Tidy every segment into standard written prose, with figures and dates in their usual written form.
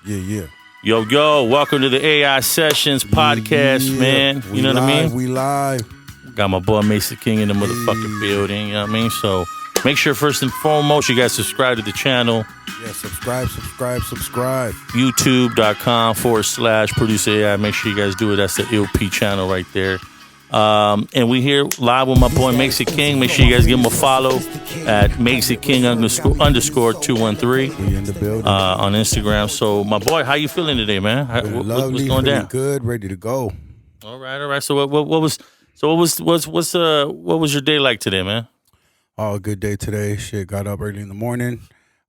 Yeah. Yo, welcome to the AI Sessions podcast, man. You know what I mean? We live. Got my boy Mason King in the motherfucking building, you know what I mean? So make sure first and foremost you guys subscribe to the channel. Yeah, subscribe. YouTube.com/producer AI. Make sure you guys do it. That's the illp channel right there. And we here live with my boy Mason King. Make sure you guys give him a follow at Mason King __ 213 We in the building. on Instagram. So my boy, how you feeling today, man? Lovely, what's going down? Good, ready to go. All right. So what was your day like today, man? Oh, a good day today. Shit, got up early in the morning.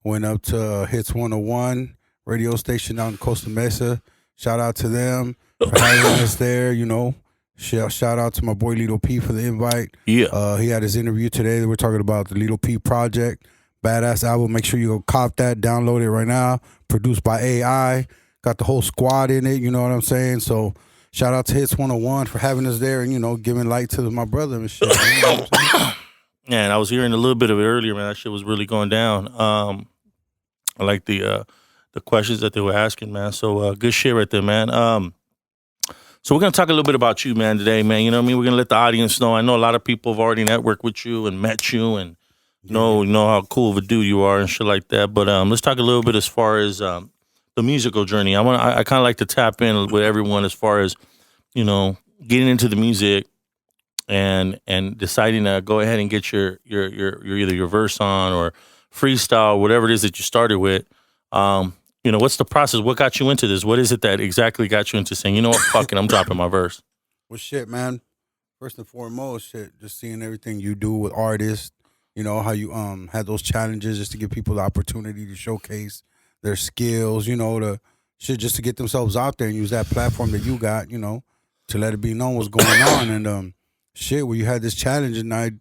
Went up to Hits 101 radio station out in Costa Mesa. Shout out to them for having us there, you know. Shout out to my boy illp for the invite. Yeah. He had his interview today. We're talking about the illp project. Badass album. Make sure you go cop that. Download it right now. Produced by AI. Got the whole squad in it. You know what I'm saying? So shout out to Hits 101 for having us there and, you know, giving light to my brother and shit. You know what I'm saying? Yeah, and I was hearing a little bit of it earlier, man. That shit was really going down. I like the questions that they were asking, man. So good shit right there, man. So we're going to talk a little bit about you, man, today, man. You know what I mean? We're going to let the audience know. I know a lot of people have already networked with you and met you and know how cool of a dude you are and shit like that. But let's talk a little bit as far as the musical journey. I kind of like to tap in with everyone as far as, you know, getting into the music and deciding to go ahead and get your either your verse on or freestyle, whatever it is that you started with. You know, what's the process? What got you into this? What is it that exactly got you into saying, you know what, fuck it, I'm dropping my verse? Well, shit, man. First and foremost, shit, just seeing everything you do with artists, you know, how you had those challenges just to give people the opportunity to showcase their skills, you know, just to get themselves out there and use that platform that you got, you know, to let it be known what's going on. And shit, where you had this challenge and I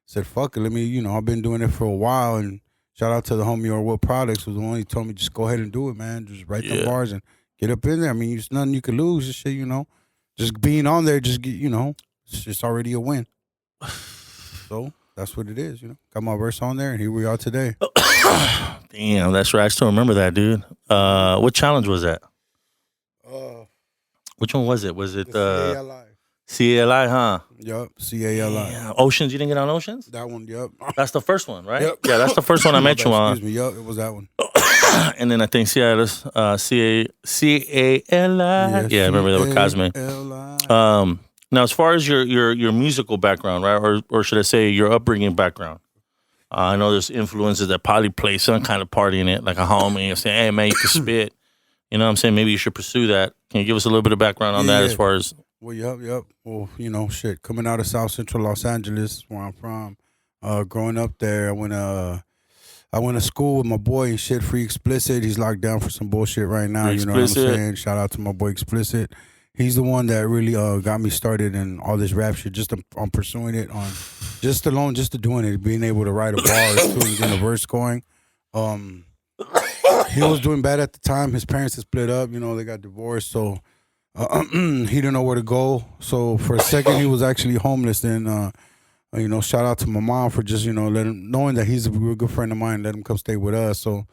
said, fuck it, let me, you know, I've been doing it for a while and shout out to the homie or What Products was the one who told me just go ahead and do it, man. Just write the bars and get up in there. I mean, there's nothing you could lose. Just shit, you know. Just being on there, just get, you know, it's just already a win. So that's what it is, you know. Got my verse on there, and here we are today. Damn, that's right. I still remember that, dude. What challenge was that? Which one was it? Was it CALI, huh? Yup, CALI. Yeah. Oceans, you didn't get on Oceans? That one, yup. That's the first one, right? Yep. Yeah, that's the first one I met you on. Excuse me, yup, it was that one. And then I think CALI. Yeah, I remember that with Cosme. Now, as far as your musical background, right, or should I say your upbringing background, I know there's influences that probably play some kind of part in it, like a homie and saying, hey, man, you can spit. You know what I'm saying? Maybe you should pursue that. Can you give us a little bit of background on that as far as... Well, yup. Well, you know, shit, coming out of South Central Los Angeles, where I'm from, growing up there, I went to school with my boy and shit, Free Explicit. He's locked down for some bullshit right now, you know what I'm saying? Shout out to my boy Explicit. He's the one that really got me started in all this rap shit, just on pursuing it, on just to doing it, being able to write a bar, getting a verse going. He was doing bad at the time. His parents had split up, you know, they got divorced, so he didn't know where to go. So for a second, he was actually homeless. And you know, shout out to my mom for just, you know, knowing that he's a real good friend of mine, let him come stay with us. So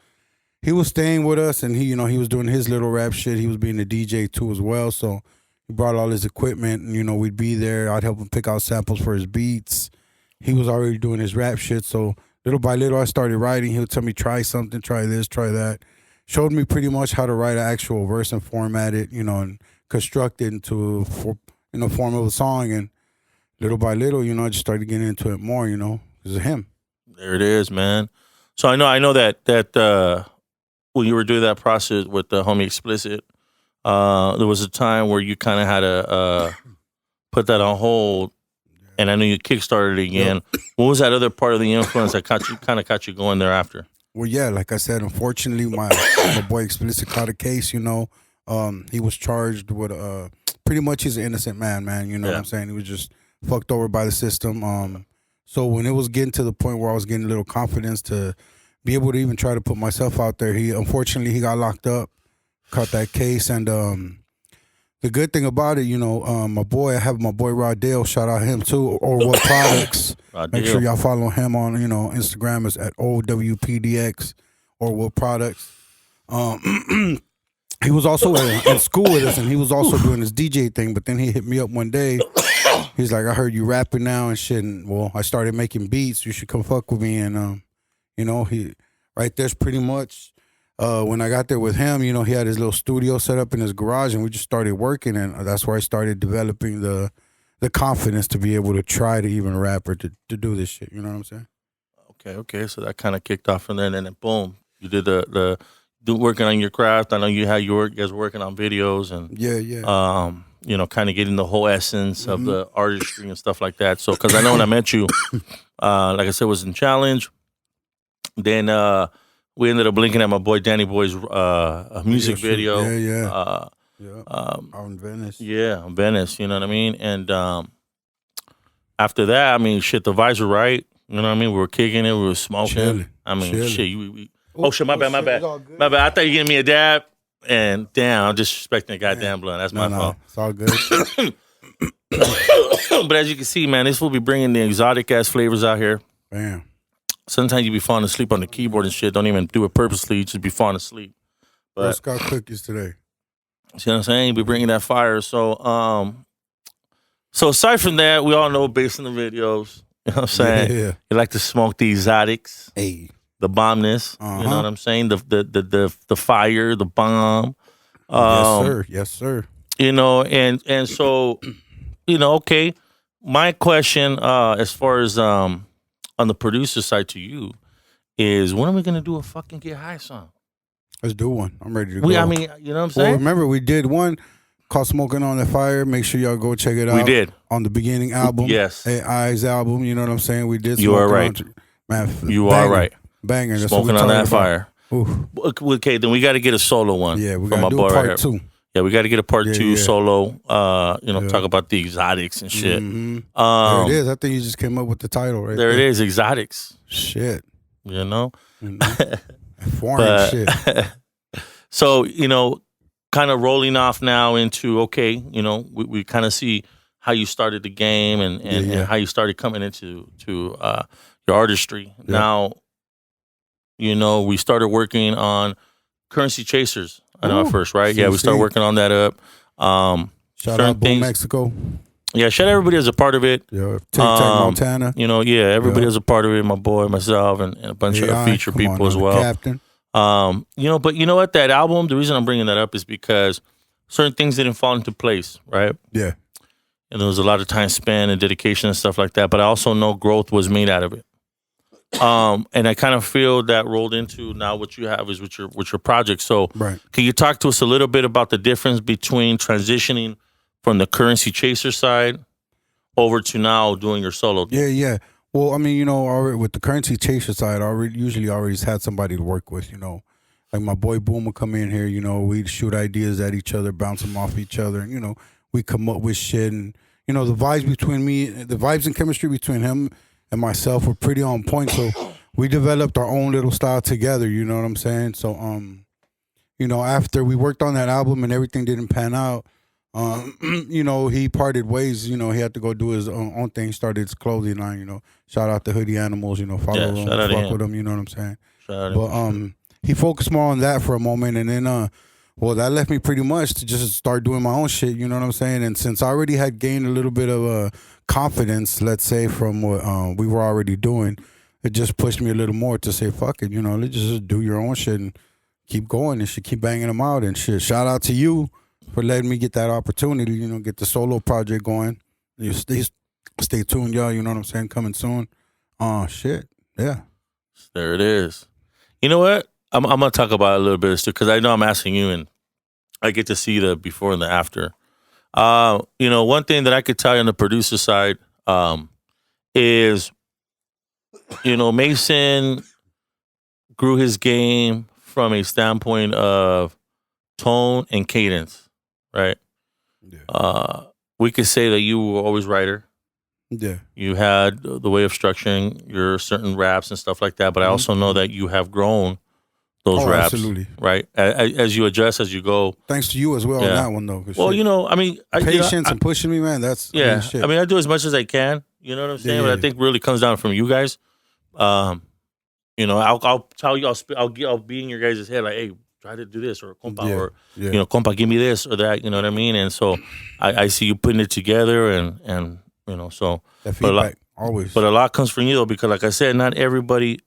he was staying with us, and he, you know, he was doing his little rap shit. He was being a DJ too as well. So he brought all his equipment, and you know, we'd be there. I'd help him pick out samples for his beats. He was already doing his rap shit. So little by little, I started writing. He would tell me, try something, try this, try that. Showed me pretty much how to write an actual verse and format it, you know, and construct it into form of a song. And little by little, you know, I just started getting into it more, you know, because of him. There it is, man. So I know that when you were doing that process with the homie Explicit, there was a time where you kind of had to put that on hold, and I know you kickstarted it again. Yep. What was that other part of the influence that got you going thereafter? Well, yeah, like I said, unfortunately, my boy Explicit caught a case, you know. He was charged with, pretty much he's an innocent man, you know what I'm saying? He was just fucked over by the system. So when it was getting to the point where I was getting a little confidence to be able to even try to put myself out there, he got locked up, caught that case. And the good thing about it, you know, I have my boy Rodale, shout out him too, or What Products. Make sure y'all follow him on, you know, Instagram is at OWPDX or What Products. he was also in school with us, and he was also doing his DJ thing. But then he hit me up one day. He's like, I heard you rapping now and shit. And, well, I started making beats. You should come fuck with me. And, you know, he right there's pretty much when I got there with him, you know, he had his little studio set up in his garage, and we just started working. And that's where I started developing the confidence to be able to try to even rap or to do this shit. You know what I'm saying? Okay. So that kind of kicked off from there. And then boom, you did working on your craft. I know you guys were working on videos and you know, kind of getting the whole essence of the artistry and stuff like that. So, because I know when I met you, like I said, was in Challenge. Then we ended up linking at my boy Danny Boy's music video. Out in Venice. Yeah, in Venice. You know what I mean? And after that, I mean, shit, the vibes were right. You know what I mean? We were kicking it. We were smoking. Chilling. I mean, Chilling. shit. My bad. My bad. I thought you were giving me a dab. And damn, I'm disrespecting the goddamn blunt. That's my fault. It's all good. But as you can see, man, this will be bringing the exotic ass flavors out here. Bam. Sometimes you be falling asleep on the keyboard and shit. Don't even do it purposely. You just be falling asleep. But Scott cookies today. See what I'm saying? You be bringing that fire. So, so aside from that, we all know based on the videos, you know what I'm saying? Yeah. You like to smoke the exotics. Hey. The bombness, you know what I'm saying? The fire, the bomb. Yes, sir. You know, and so, you know, okay. My question, as far as on the producer side to you, is when are we gonna do a fucking Get High song? Let's do one. I'm ready to go. I mean, you know what I'm saying? Well, remember we did one called "Smoking on the Fire." Make sure y'all go check it out. We did on the beginning album. Yes, AI's album. You know what I'm saying? We did. You are right. Man, you are right. Banger. That's Smoking on that fire. Oof. Okay, then we got to get a solo one. Yeah, we got to do a part 2. Yeah, we got to get a part 2 solo. You know, talk about the exotics and shit. There it is. I think you just came up with the title right there. There it is, exotics. Shit. You know? Foreign shit. So, you know, kind of rolling off now into, okay, you know, we kind of see how you started the game and how you started coming into your artistry. Yeah. Now, you know, we started working on Currency Chasers. I know at first, right? Yeah, we started working on that up. Shout out Boom Mexico. Yeah, shout out everybody as a part of it. Yeah, Tic Tac Montana. You know, yeah, everybody as a part of it. My boy, myself, and a bunch of feature people as well. Captain. You know, but you know what? That album, the reason I'm bringing that up is because certain things didn't fall into place, right? Yeah. And there was a lot of time spent and dedication and stuff like that. But I also know growth was made out of it. And I kind of feel that rolled into now what you have is with your project. So Can you talk to us a little bit about the difference between transitioning from the Currency Chaser side over to now doing your solo? Yeah. Well, I mean, you know, with the Currency Chaser side, I usually already had somebody to work with, you know. Like my boy Boom would come in here, you know, we'd shoot ideas at each other, bounce them off each other, and, you know, we come up with shit. And, you know, the vibes and chemistry between him and myself were pretty on point. So we developed our own little style together, you know what I'm saying? So, you know, after we worked on that album and everything didn't pan out, you know, he parted ways. You know, he had to go do his own thing, started his clothing line, you know. Shout out to Hoodie Animals, you know, follow him, fuck with him, you know what I'm saying? But he focused more on that for a moment, and then, well, that left me pretty much to just start doing my own shit, you know what I'm saying? And since I already had gained a little bit of confidence, let's say, from what we were already doing, it just pushed me a little more to say, fuck it, you know, let's just do your own shit and keep going and shit, keep banging them out and shit. Shout out to you for letting me get that opportunity, you know, get the solo project going. You stay tuned, y'all, you know what I'm saying? Coming soon. Shit, yeah. There it is. You know what? I'm going to talk about it a little bit too, because I know I'm asking you and I get to see the before and the after. You know, one thing that I could tell you on the producer side is, you know, Mason grew his game from a standpoint of tone and cadence, right? Yeah. We could say that you were always writer. Yeah. You had the way of structuring your certain raps and stuff like that, but I also know that you have grown those raps, absolutely. Right? As you adjust, as you go. Thanks to you as well on that one, though. Well, you know, I mean, patience and pushing me, man. That's shit. I mean, I do as much as I can. You know what I'm saying? But I think really comes down from you guys. You know, I'll tell you, I'll be in your guys' head like, hey, try to do this, or compa, Yeah, or yeah. you know, compa, give me this or that. You know what I mean? And so I see you putting it together, and you know, so That but a lot, feedback always. but a lot comes from you though, because like I said, not everybody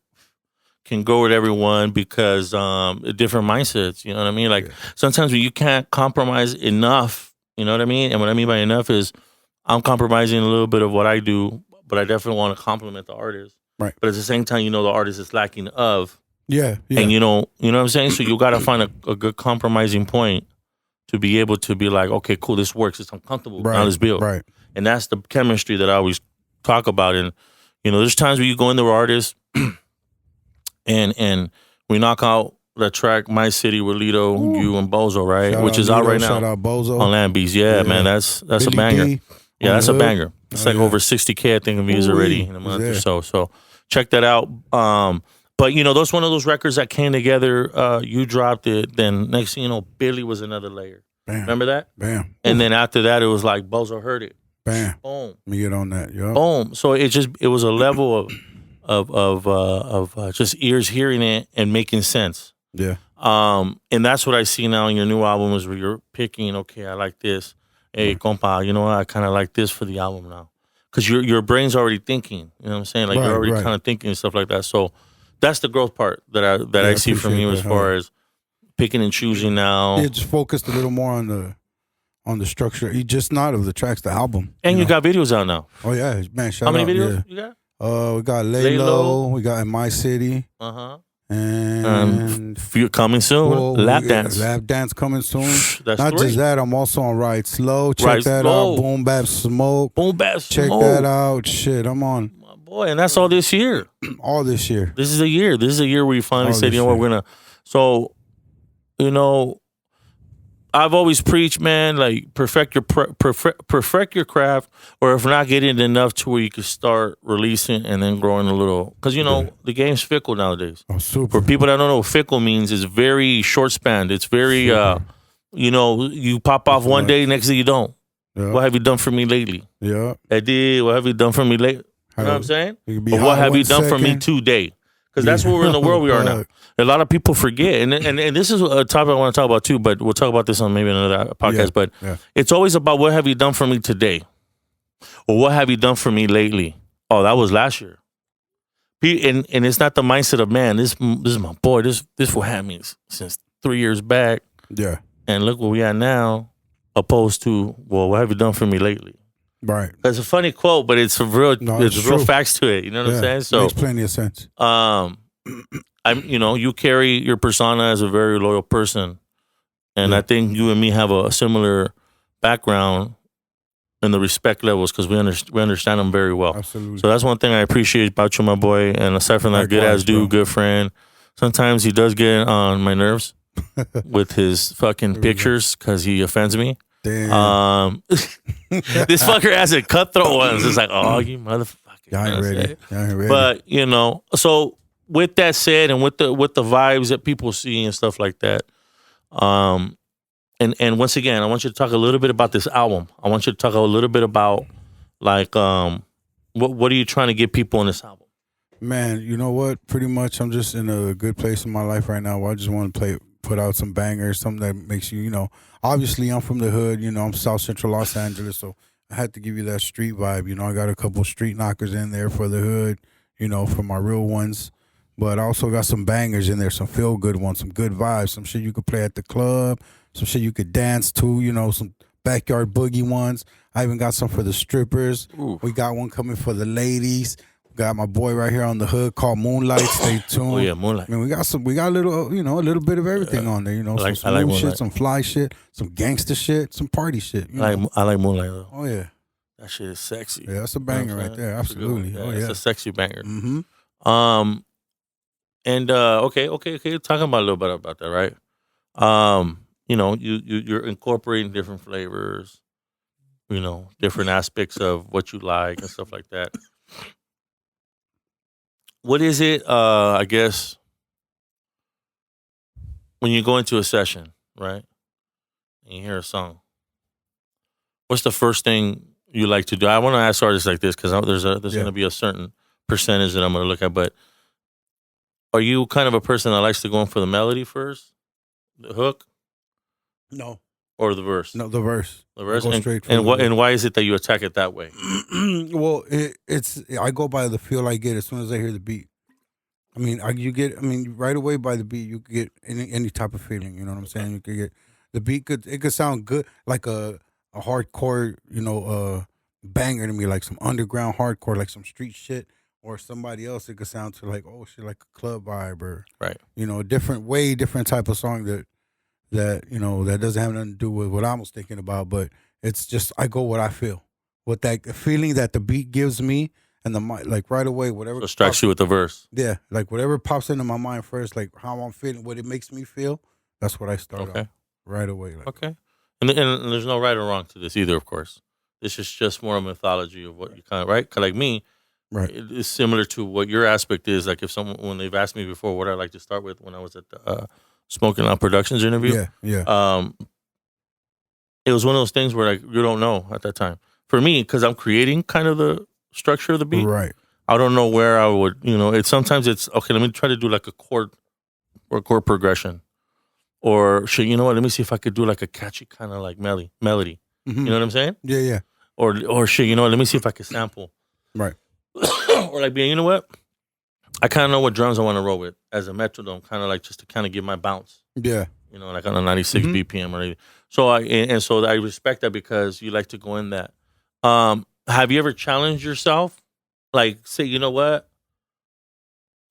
can go with everyone because different mindsets. You know what I mean? Like sometimes when you can't compromise enough, you know what I mean? And what I mean by enough is I'm compromising a little bit of what I do, but I definitely want to compliment the artist. Right. But at the same time, you know, the artist is lacking of. Yeah. And you know what I'm saying? So you got to find a good compromising point to be able to be like, okay, cool, this works. It's uncomfortable. Right. Now let's build. Right. And that's the chemistry that I always talk about. And, you know, there's times where you go into an artist and we knock out the track My City with Lito, you and Bozo, right? Shout Which out is out Lito, right now shout out Bozo. on Land Beast. Yeah, man, that's Billy a banger. D Yeah, on that's the a hood. banger. It's like over 60K, I think, of views already in a month or so. So check that out. But you know, that's one of those records that came together. You dropped it, then next thing you know, Billy was another layer. Bam. Remember that? Bam. And then after that, it was like Bozo heard it. Bam. Boom. Let me get on that. Yo. Boom. So it was a level of just ears hearing it and making sense. Yeah. And that's what I see now in your new album is where you're picking. Okay, I like this. Hey, compa, you know what? I kind of like this for the album now, because your brain's already thinking. You know what I'm saying? Like you're already kind of thinking and stuff like that. So that's the growth part that I see from you as far as picking and choosing now. Yeah, just focused a little more on the structure. Just not of the tracks, the album. And you got videos out now. Oh yeah, man! Shout How many out, videos you got? We got Lay Low, we got In My City. And you're coming soon. Lap Dance. Lap Dance coming soon. That's Not 3. just that, I'm also on Rights Low. Check Rights that Low. out. Boom Bap Smoke. Boom Bap Check Smoke. that out. Shit, I'm on My boy, and that's all this year. all this year. This is the year. This is the year where you finally All said, this you know what, year. we're gonna. So, you know, I've always preached, man, like perfect your craft, or if not, get it enough to where you can start releasing and then growing a little. Because you know the game's fickle nowadays. Oh, super. For people that don't know what fickle means, it's very short span. It's very, you know, you pop off one day, next day you don't. Yeah. What have you done for me lately? Yeah. I did. What have you done for me lately? You know what I'm saying? But But what have you done for me today? Because that's where we're in the world we are now. A lot of people forget, and this is a topic I want to talk about too. But we'll talk about this on maybe another podcast. But it's always about what have you done for me today, or what have you done for me lately. Oh, that was last year. And it's not the mindset of, man, this is my boy. This will have me since 3 years back. Yeah. And look where we are now, opposed to, well, what have you done for me lately? Right. That's a funny quote, but it's real true. facts to it. You know what I'm saying? So makes plenty of sense. you know, you carry your persona as a very loyal person, and I think you and me have a similar background in the respect levels because we understand them very well. Absolutely. So that's one thing I appreciate about you, my boy. And aside from that, good ass dude, good friend. Sometimes he does get on my nerves with his fucking pictures because he offends me. Damn. This fucker has a cutthroat ones. It's like, oh, you motherfucker. Y'all ain't ready. Y'all ain't ready. But you know, so with that said, and with the vibes that people see and stuff like that, and once again, I want you to talk a little bit about this album. I want you to talk a little bit about like what are you trying to get people on this album? Man, you know what? Pretty much, I'm just in a good place in my life right now where I just want to put out some bangers, something that makes you, you know. Obviously, I'm from the hood. You know, I'm South Central Los Angeles, so I had to give you that street vibe. You know, I got a couple street knockers in there for the hood, you know, for my real ones. But I also got some bangers in there, some feel-good ones, some good vibes, some shit you could play at the club, some shit you could dance to, you know, some backyard boogie ones. I even got some for the strippers. Ooh. We got one coming for the ladies. Got my boy right here on the hood called Moonlight. Stay tuned. Oh yeah, Moonlight. I mean, we got a little, you know, a little bit of everything on there. You know, some smooth shit, some fly shit, some gangster shit, some party shit. I like Moonlight though. Oh yeah, that shit is sexy. Yeah, that's a banger right there. Absolutely. Yeah, oh yeah, it's a sexy banger. Mm-hmm. Okay. Talking about a little bit about that, right? You know, you're incorporating different flavors, you know, different aspects of what you like and stuff like that. What is it, I guess, when you go into a session, right, and you hear a song, what's the first thing you like to do? I want to ask artists like this because there's going to be a certain percentage that I'm going to look at, but are you kind of a person that likes to go in for the melody first? The hook No, or the verse? no, the verse. The verse. I go And, straight for and the what? verse. And why is it that you attack it that way? Well, it's I go by the feel I get as soon as I hear the beat. I mean, right away by the beat, you could get any type of feeling. You know what I'm saying? You could get the beat could sound good, like a hardcore, banger to me, like some underground hardcore, like some street shit, or somebody else. It could sound to like, oh shit, like a club vibe, or Right. way different type of song that that doesn't have nothing to do with what I was thinking about. But it's just I go what I feel, what that feeling that the beat gives me. And like right away, whatever So strikes you with the verse. yeah, like whatever pops into my mind first, like how I'm feeling, what it makes me feel, that's what I start Okay. off right away. Like, Okay. And there's no right or wrong to this either, of course. This is just more a mythology of what you kind of, right? 'Cause like me, right. it's similar to what your aspect is. Like if someone, when they've asked me before what I like to start with when I was at the Smoking Out Productions interview, Yeah. It was one of those things where like you don't know at that time. For me, because I'm creating kind of the structure of the beat, Right. I don't know where I would, sometimes it's, okay, let me try to do like a chord progression. Or, shit, you know what, let me see if I could do like a catchy kind of like melody. Mm-hmm. You know what I'm saying? Yeah. Or shit, you know what, let me see if I could sample. Right. Or like being, you know what? I kind of know what drums I want to roll with as a metronome, kind of like just to kind of give my bounce. Yeah. Like on a 96 BPM or anything. So I respect that because you like to go in that. Have you ever challenged yourself? Like, say, you know what?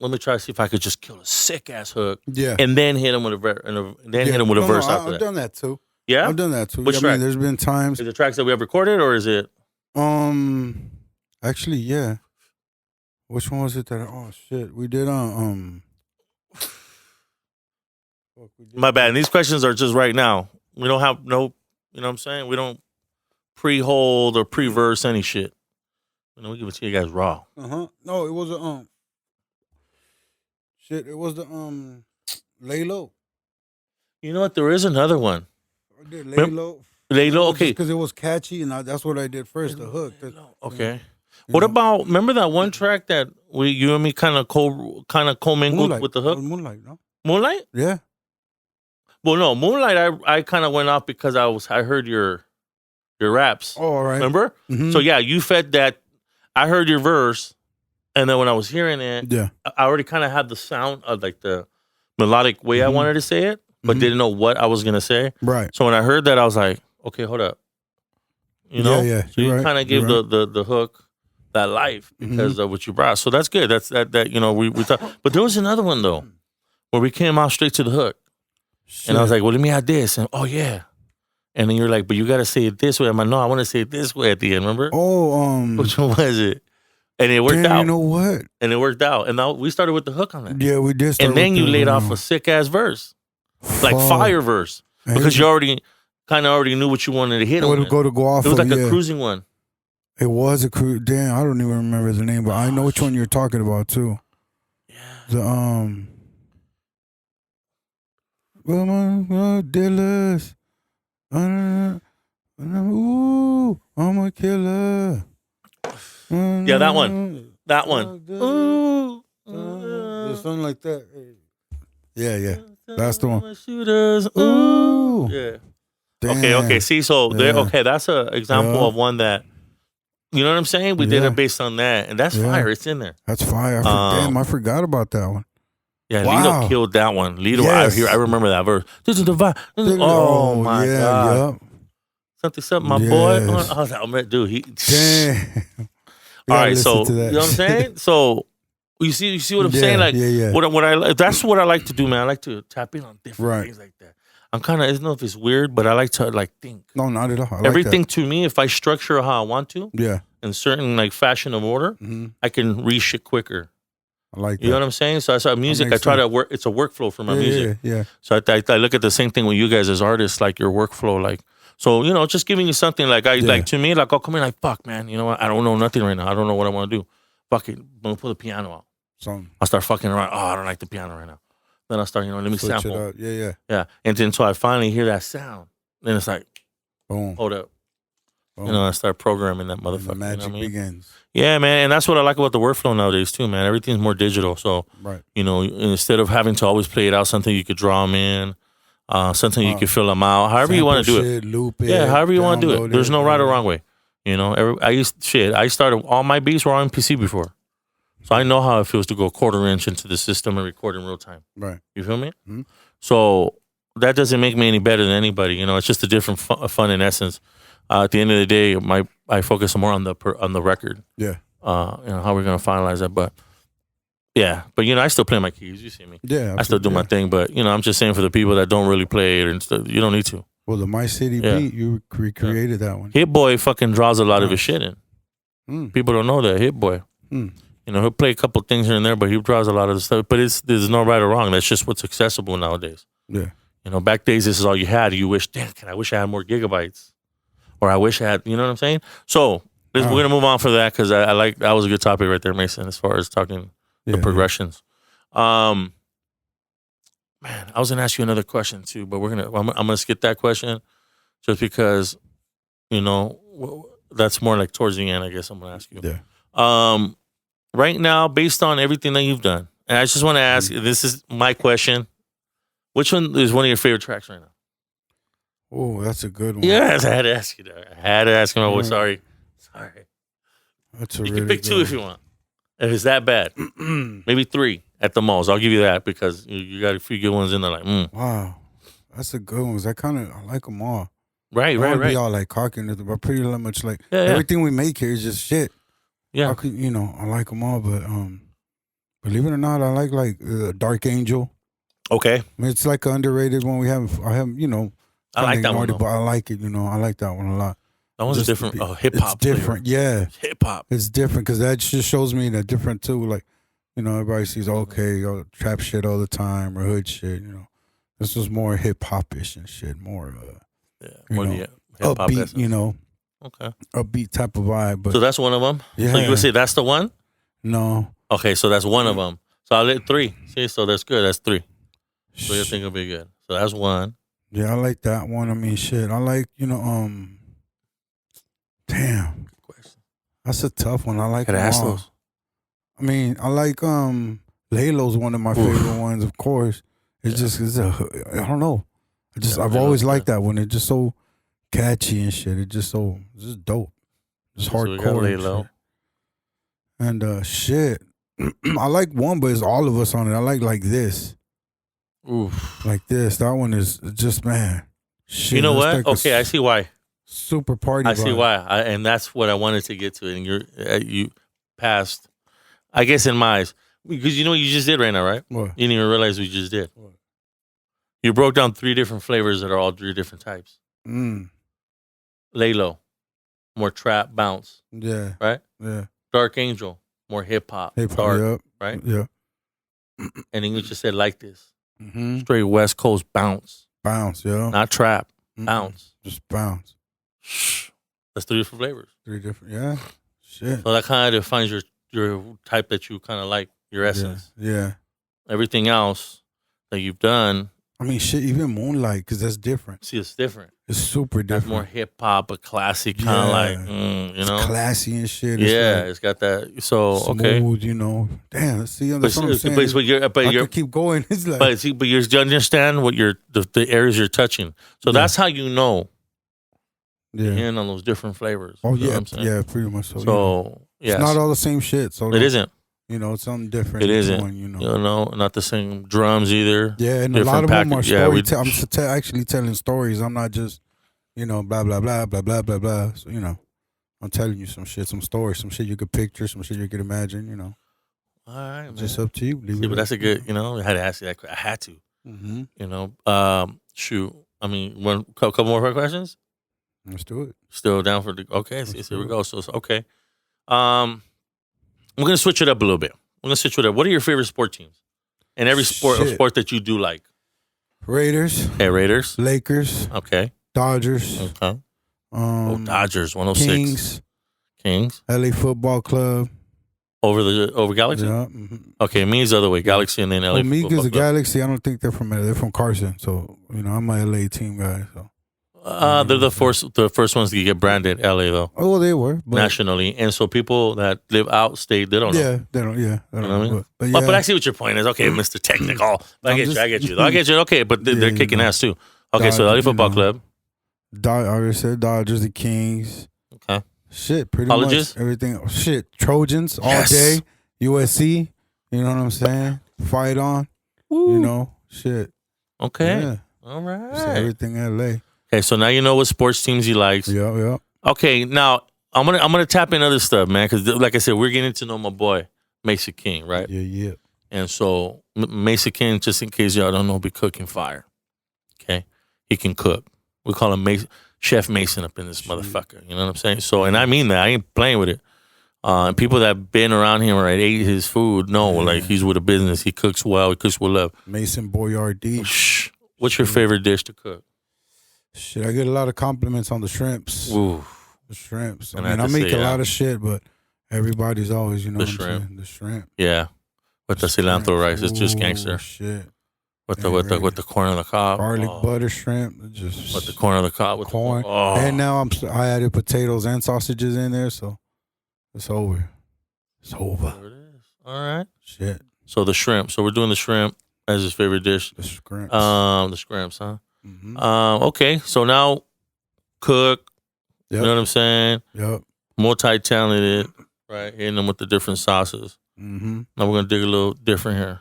Let me try to see if I could just kill a sick ass hook. Yeah. And then hit him with a verse after I've that. done that too. Yeah? I've done that too. Which track? There's been times. Is it tracks that we have recorded or is it? Actually, yeah. Which one was it that? Oh shit, we did My bad. And these questions are just right now. We don't have no, you know what I'm saying? We don't pre-hold or pre-verse any shit. We give it to you guys raw. No, it was it was the Lay Low. You know what? There is another one. I did Lay Low. Lay Low, okay. Because it was catchy, and that's what I did first, the hook. Okay. What about, remember that one track that you and me kind of co-mingled with the hook? Moonlight, no? Moonlight? Yeah. Well, no, Moonlight, I kind of went off because I heard your raps. Oh, all right. Remember? Mm-hmm. So, yeah, you fed that. I heard your verse, and then when I was hearing it, I already kind of had the sound of like the melodic way I wanted to say it, but didn't know what I was going to say. Right. So when I heard that, I was like, okay, hold up. You know? Yeah. So you kind of give the hook that life because of what you brought. So that's good. That's that we thought. But there was another one, though, where we came out straight to the hook. Shit. And I was like, well, let me add this. And, oh, yeah. And then you're like, but you got to say it this way. I'm like, no, I want to say it this way at the end, remember? Oh, which one was it? And it worked out. You know what? And it worked out. And now we started with the hook on that. Yeah, we did. And then you laid off a sick-ass verse. Like fire verse. Because you already knew what you wanted to hit on. Go off. It was like a cruising one. It was a cruise. Damn, I don't even remember the name, but I know which one you're talking about, too. Yeah. The, well, my dealers. Ooh, I'm a killer. Yeah, that one. Ooh. Something like that. Yeah. That's the one. Shooters. Ooh. Yeah. Damn. Okay. See, so that's an example of one that, you know what I'm saying? We did it based on that. And that's fire. It's in there. That's fire. Damn, I forgot about that one. Yeah, wow. Lito killed that one. Lito, yes. I remember that verse. This is the vibe. Oh, my God. Yep. Something, my boy. I was like, oh, dude, he. Damn. All right, so, you know what I'm saying? So, you see what I'm saying? Like, that's what I like to do, man. I like to tap in on different things like that. I'm kind of, I don't know if it's weird, but I like to, like, think. No, not at all. Everything to me, if I structure how I want to, in certain, like, fashion of order, I can read shit quicker. I like that. You know what I'm saying? So I saw music. I try to work. It's a workflow for my music. Yeah. So I look at the same thing with you guys as artists, like your workflow, like so. Just giving you something like like to me, like I'll come in like fuck, man. You know what? I don't know nothing right now. I don't know what I want to do. Fuck it. I'm gonna pull the piano out. I'll start fucking around. Oh, I don't like the piano right now. Then I'll start. Let me switch sample. it up. Yeah. And then so I finally hear that sound. Then it's like, boom. Hold up. Boom. I start programming that motherfucker. The magic begins. Yeah, man, and that's what I like about the workflow nowadays too, man. Everything's more digital, so instead of having to always play it out, something you could draw them in. Sometimes you can fill them out. However you want to do it. Loop it. Yeah, however you want to do it. There's no right or wrong way. You know, I started all my beats were on PC before, so I know how it feels to go 1/4 inch into the system and record in real time. Right. You feel me? Mm-hmm. So that doesn't make me any better than anybody. You know, it's just a different fun in essence. At the end of the day, I focus more on the record. Yeah. You know how we're gonna finalize that, but yeah, but you know I still play my keys. You see me? Yeah. I still do my thing, but you know I'm just saying for the people that don't really play it and stuff, you don't need to. Well, the My City beat, you recreated that one. Hit Boy fucking draws a lot of his shit in. People don't know that Hit Boy. You know he'll play a couple things here and there, but he draws a lot of the stuff. But there's no right or wrong. That's just what's accessible nowadays. Yeah. You know, back days this is all you had. You wish, damn, I wish I had more gigabytes, or I wish I had. You know what I'm saying? So we're gonna move on for that because I like that was a good topic right there, Mason, as far as talking the progressions. Man, I was gonna ask you another question too, but I'm gonna skip that question just because, you know, that's more like towards the end. I guess I'm gonna ask you. Yeah. Right now, based on everything that you've done, and I just want to ask. This is my question. Which one is one of your favorite tracks right now? Oh, that's a good one. Yes, I had to ask you that. I had to ask him. Oh, sorry. That's a You really can pick good 2 if you want. If it's that bad, maybe 3 at the most. I'll give you that because you got a few good ones in there. Like, Wow, that's a good one. I like them all. Right. Be all like cocky, but pretty much like everything we make here is just shit. Yeah, I like them all, but believe it or not, I like Dark Angel. Okay, I mean, it's like an underrated one. I have I like that one, but I like it. I like that one a lot. That one's different. Hip hop. It's different, yeah. Hip hop. It's different because that just shows me that different too. Like, everybody sees trap shit all the time or hood shit. This was more hip hop-ish and shit. More, more hip-hop upbeat. Okay. Upbeat type of vibe. But so that's one of them. Yeah. So you would say that's the one? No. Okay, so that's one of them. So I'll let 3. See, so that's good. That's 3. So you think it'll be good. So that's 1. Yeah, I like that one. I mean, shit. I like, damn. Good question. That's a tough one. I like Gotta them ask all. those. I mean, I like Laylo's one of my favorite ones, of course. It's I don't know. I've always liked that one. It's just so catchy and shit. It's just dope. It's hardcore. And shit. I like one, but it's all of us on it. I like this. Oof. Like this. That one is just, man. Shit, you know what? Like okay, I see why. Super party. I see why. And that's what I wanted to get to. And you passed, I guess, in my eyes. Because you know what you just did right now, right? What? You didn't even realize what you just did. What? You broke down 3 different flavors that are all 3 different types. Lay Low, more trap, bounce. Yeah. Right? Yeah. Dark Angel, more hip-hop. Dark, right? Yeah. And then you just said like this. Mm-hmm. Straight West Coast bounce. Bounce, yeah. Not trap. Bounce. Just bounce. That's 3 different flavors. 3 different, yeah. Shit. So that kind of defines your type that you kind of like, your essence. Yeah. Everything else that you've done. I mean, shit, even Moonlight, because that's different. See, it's different. It's super different. That's more hip hop, a classic kind of like, It's classy and shit. It's got that. So, smooth, okay. Damn, see, that's what I'm saying. But I could keep going. It's like, but you understand what the areas you're touching. So that's how you know. Yeah. You're in on those different flavors. Oh, you know yeah. what I'm saying? Yeah, pretty much so. So, yeah. It's not all the same shit. So it isn't. It's something different. It isn't. Not the same drums either. Yeah, and a lot of them are I'm actually telling stories. I'm not just, blah, blah, blah, blah, blah, blah, blah. So, I'm telling you some shit, some stories, some shit you could picture, some shit you could imagine, All right, man. Just up to you. See, but that's a good, I had to ask you that. I had to. Mm-hmm. Shoot. I mean, one couple more questions? Let's do it. Still down for the, okay, so here we go. So, okay. We're going to switch it up a little bit. What are your favorite sport teams? And every sport that you do like? Raiders. Okay, Raiders. Lakers. Okay. Dodgers. Okay. Dodgers, 106. Kings. LA Football Club. Over Galaxy? Yeah. Mm-hmm. Okay, me is the other way. Galaxy and then LA me Football is a Club. Galaxy. I don't think they're from LA. They're from Carson. So, I'm a LA team guy. So. They're the first ones to get branded LA though. Oh, well, they were nationally, and so people that live out state, they don't know. Yeah, they don't. Yeah, they don't You know what I mean? But, yeah. But I see what your point is. Okay, Mr. Technical. I get you. Okay, but they're kicking ass too. Okay, so LA Football Club. I already said Dodgers, the Kings. Okay. Shit, pretty Colleges? much everything. Shit, Trojans all day. USC. You know what I'm saying? Fight on. Woo. You know, shit. Okay. Yeah. All right. Just everything LA. Okay, so now you know what sports teams he likes. Yeah. Okay, now I'm gonna tap in other stuff, man, because like I said, we're getting to know my boy Mesa King, right? Yeah. And so Mesa King, just in case y'all don't know, be cooking fire. Okay, he can cook. We call him Chef Mason up in this motherfucker. You know what I'm saying? So, and I mean that. I ain't playing with it. And people that been around him or ate his food know, like he's with a business. He cooks well. He cooks with love. Mason Boyardee. What's your favorite dish to cook? Shit, I get a lot of compliments on the shrimps. Ooh. The shrimps. And I mean, I make a lot of shit, but everybody's always, you know, The what I'm saying? The shrimp. Yeah, with the cilantro rice, it's just gangster. Shit. With the corn on the cob, garlic butter shrimp, just with the corn on the cob, with corn. And now I added potatoes and sausages in there, so it's over. It's over. There it is. All right. Shit. So the shrimp. So we're doing the shrimp as his favorite dish. The shrimps. The shrimps, huh? Mm-hmm. Okay. So now cook. Yep. You know what I'm saying? Yep. Multi-talented, right? Hitting them with the different sauces. Mm-hmm. Now we're gonna dig a little different here.